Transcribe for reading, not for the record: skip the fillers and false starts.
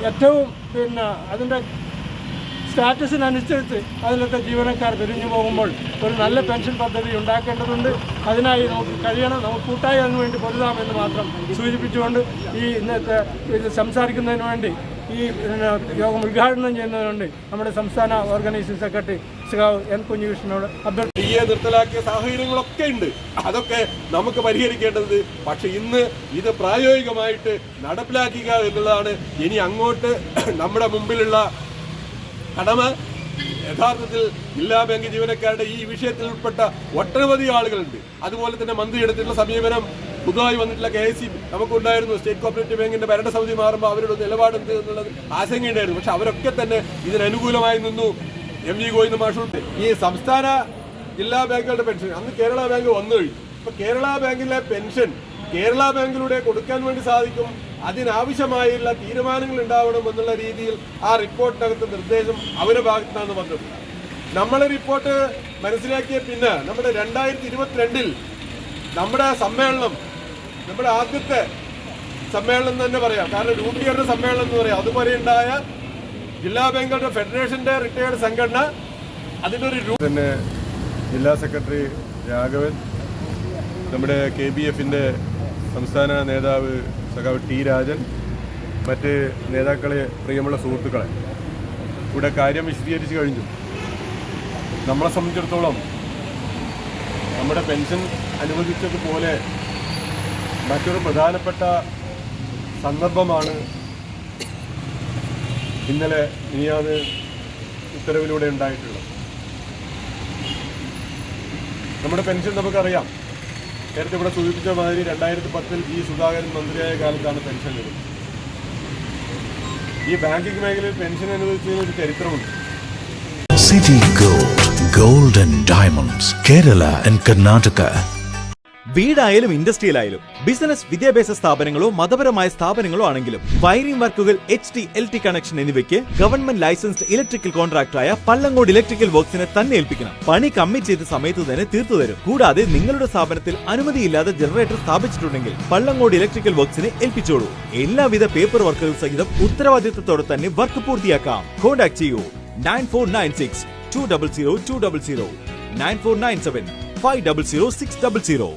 ഏറ്റവും അതിൻ്റെ സ്റ്റാറ്റസിനനുസരിച്ച് അതിലത്തെ ജീവനക്കാർ പിരിഞ്ഞു പോകുമ്പോൾ ഒരു നല്ല പെൻഷൻ പദ്ധതി ഉണ്ടാക്കേണ്ടതുണ്ട്. അതിനായി നമുക്ക് കഴിയണം, നമുക്ക് കൂട്ടായി അതിനുവേണ്ടി പൊരുതാമെന്ന് മാത്രം സൂചിപ്പിച്ചുകൊണ്ട് ഈ ഇന്നത്തെ ഇത് സംസാരിക്കുന്നതിന് വേണ്ടി ഈ യോഗം ഉദ്ഘാടനം ചെയ്യുന്നതിനുണ്ട് നമ്മുടെ സംസ്ഥാന ഓർഗനൈസിംഗ് സെക്രട്ടറി എൻ കുഞ്ഞികൃഷ്ണനോട് അഭ്യർത്ഥിയെ നിർത്തലാക്കിയ സാഹചര്യങ്ങളൊക്കെ ഉണ്ട്. അതൊക്കെ നമുക്ക് പരിഹരിക്കേണ്ടത്. പക്ഷെ ഇന്ന് ഇത് പ്രായോഗികമായിട്ട് നടപ്പിലാക്കുക എന്നുള്ളതാണ് ഇനി അങ്ങോട്ട് നമ്മുടെ മുമ്പിലുള്ള കടമ. യഥാർത്ഥത്തിൽ ജില്ലാ ബാങ്ക് ജീവനക്കാരുടെ ഈ വിഷയത്തിൽ ഉൾപ്പെട്ട ഒട്ടനവധി ആളുകളുണ്ട്. അതുപോലെ തന്നെ മന്ത്രി എടുത്തിട്ടുള്ള സമീപനം, പുതുതായി വന്നിട്ടുള്ള KICB നമുക്കുണ്ടായിരുന്നു. സ്റ്റേറ്റ് കോപ്പറേറ്റീവ് ബാങ്കിന്റെ ഭരണസമിതി മാറുമ്പോൾ അവരുടെ നിലപാടെന്ത് എന്നുള്ളത് ആശങ്കയുണ്ടായിരുന്നു. പക്ഷെ അവരൊക്കെ തന്നെ ഇതിനനുകൂലമായി നിന്നു. MV ഗോവിന്ദ മാഷ് ഈ സംസ്ഥാന ജില്ലാ ബാങ്കുകളുടെ പെൻഷൻ അന്ന് കേരള ബാങ്ക് വന്നു കഴിഞ്ഞു. ഇപ്പൊ കേരള ബാങ്കിലെ പെൻഷൻ കേരള ബാങ്കിലൂടെ കൊടുക്കാൻ വേണ്ടി സാധിക്കും. അതിനാവശ്യമായുള്ള തീരുമാനങ്ങൾ ഉണ്ടാവണം എന്നുള്ള രീതിയിൽ ആ റിപ്പോർട്ടിനകത്ത് നിർദ്ദേശം അവരുടെ ഭാഗത്തുനിന്നാണ് വന്നത്. നമ്മളെ റിപ്പോർട്ട് മനസ്സിലാക്കിയ പിന്നെ നമ്മുടെ 2022 നമ്മുടെ സമ്മേളനം, നമ്മുടെ ആദ്യത്തെ സമ്മേളനം തന്നെ പറയാം, കാരണം രൂപീകരണ സമ്മേളനം എന്ന് പറയാം. അതുപോലെ ഉണ്ടായ ജില്ലാ ബാങ്കുകളുടെ ഫെഡറേഷന്റെ റിട്ടയേർഡ് സംഘടന അതിൻ്റെ ഒരു തന്നെ ജില്ലാ സെക്രട്ടറി രാഘവൻ, നമ്മുടെ KBFന്റെ സംസ്ഥാന നേതാവ് സഖാവ് T രാജൻ, മറ്റ് നേതാക്കളെ, പ്രിയമുള്ള സുഹൃത്തുക്കളെ, ഇവിടെ കാര്യം വിശദീകരിച്ച് കഴിഞ്ഞു. നമ്മളെ സംബന്ധിച്ചിടത്തോളം നമ്മുടെ പെൻഷൻ അനുവദിച്ചതുപോലെ മറ്റൊരു പ്രധാനപ്പെട്ട സന്ദർഭമാണ് ഇന്നലെ ഇനിയാത് ഉത്തരവിലൂടെ ഉണ്ടായിട്ടുള്ളത്. നമ്മുടെ പെൻഷൻ നമുക്കറിയാം, നേരത്തെ ഇവിടെ സൂചിപ്പിച്ച മാതിരി 2010 G സുധാകരൻ മന്ത്രിയായ കാലത്താണ് പെൻഷൻ ലഭിച്ചത്. ഈ ബാങ്കിംഗ് മേഖലയിൽ പെൻഷൻ അനുവദിച്ചതിന് ഒരു ചരിത്രമുണ്ട്. City Gold, Gold and Diamonds, Kerala and Karnataka. വീടായാലും ഇൻഡസ്ട്രിയിലായാലും ബിസിനസ്, വിദ്യാഭ്യാസ സ്ഥാപനങ്ങളോ മതപരമായ സ്ഥാപനങ്ങളോ ആണെങ്കിലും വയറിംഗ് വർക്കുകൾ, HT, LT കണക്ഷൻ എന്നിവയ്ക്ക് ഗവൺമെന്റ് ലൈസൻസ്ഡ് ഇലക്ട്രിക്കൽ കോൺട്രാക്ടറായ പള്ളങ്കോട് ഇലക്ട്രിക്കൽ വർക്സിനെ തന്നെ ഏൽപ്പിക്കണം. പണി കമ്മിറ്റ് ചെയ്ത സമയത്ത് തന്നെ തീർത്തു തരും. കൂടാതെ നിങ്ങളുടെ സ്ഥാപനത്തിൽ അനുമതിയില്ലാതെ ജനറേറ്റർ സ്ഥാപിച്ചിട്ടുണ്ടെങ്കിൽ പള്ളങ്കോട് ഇലക്ട്രിക്കൽ വർക്സിനെ ഏൽപ്പിച്ചോളൂ. എല്ലാവിധ പേപ്പർ വർക്കുകൾ സഹിതം ഉത്തരവാദിത്തത്തോടെ തന്നെ വർക്ക് പൂർത്തിയാക്കാം. കോൺടാക്ട് ചെയ്യൂ 9496 200 200, 9497 500 600.